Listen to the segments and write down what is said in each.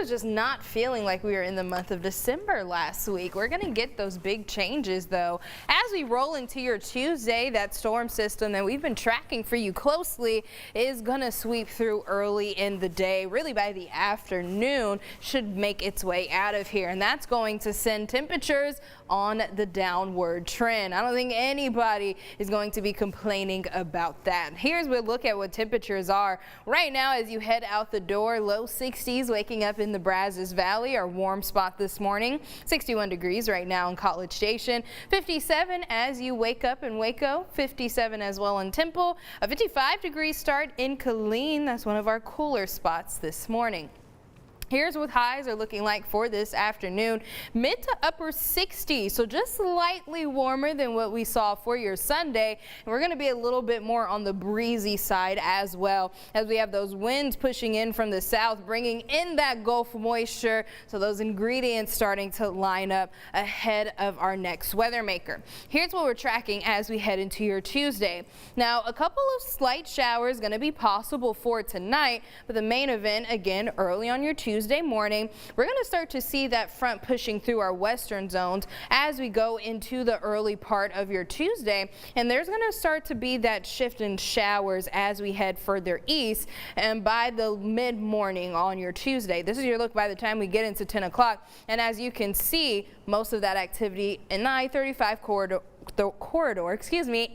was just not feeling like we were in the month of December last week. We're going to get those big changes though. As we roll into your Tuesday, that storm system that we've been tracking for you closely is going to sweep through early in the day. Really by the afternoon should make its way out of here, and that's going to send temperatures on the downward trend. I don't think anybody is going to be complaining about that. Here's a look at what temperatures are right now as you head out the door. Low 60s waking up in the Brazos Valley, our warm spot this morning. 61 degrees right now in College Station. 57 as you wake up in Waco. 57 as well in Temple. A 55-degree start in Killeen. That's one of our cooler spots this morning. Here's what highs are looking like for this afternoon. Mid to upper 60s, so just slightly warmer than what we saw for your Sunday. And we're going to be a little bit more on the breezy side as well, as we have those winds pushing in from the south, bringing in that Gulf moisture. So those ingredients starting to line up ahead of our next weather maker. Here's what we're tracking as we head into your Tuesday. Now, a couple of slight showers going to be possible for tonight, but the main event again early on your Tuesday morning, we're going to start to see that front pushing through our western zones as we go into the early part of your Tuesday, and there's going to start to be that shift in showers as we head further east and by the mid-morning on your Tuesday. This is your look by the time we get into 10 o'clock, and as you can see, most of that activity in the I-35 corridor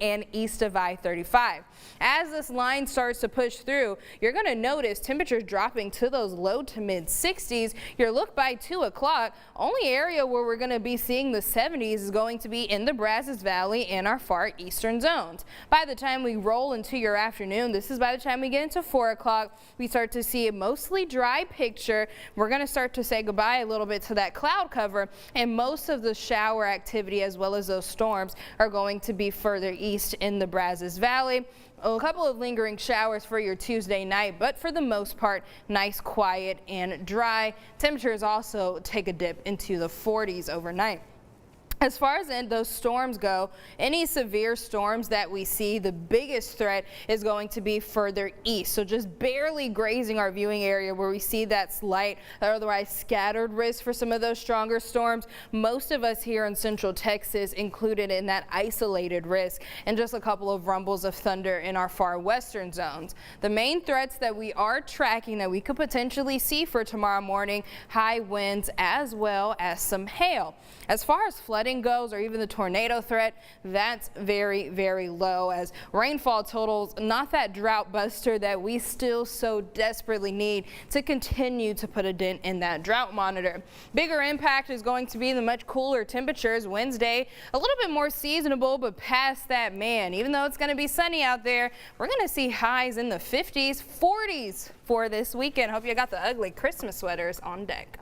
and east of I-35. As this line starts to push through, you're going to notice temperatures dropping to those low to mid 60s. Your look by 2 o'clock, only area where we're going to be seeing the 70s is going to be in the Brazos Valley and our far eastern zones. By the time we roll into your afternoon, this is by the time we get into 4 o'clock, we start to see a mostly dry picture. We're going to start to say goodbye a little bit to that cloud cover, and most of the shower activity as well as those storms are going to be further east in the Brazos Valley. A couple of lingering showers for your Tuesday night, but for the most part, nice, quiet, and dry. Temperatures also take a dip into the 40s overnight. As far as those storms go, any severe storms that we see, the biggest threat is going to be further east. So just barely grazing our viewing area where we see that slight or otherwise scattered risk for some of those stronger storms. Most of us here in central Texas included in that isolated risk, and just a couple of rumbles of thunder in our far western zones. The main threats that we are tracking that we could potentially see for tomorrow morning, high winds as well as some hail. As far as flooding goes, or even the tornado threat, that's very, very low, as rainfall totals not that drought buster that we still so desperately need to continue to put a dent in that drought monitor. Bigger impact is going to be the much cooler temperatures. Wednesday, a little bit more seasonable, but past that, man, even though it's going to be sunny out there, we're going to see highs in the 50s, 40s for this weekend. Hope you got the ugly Christmas sweaters on deck.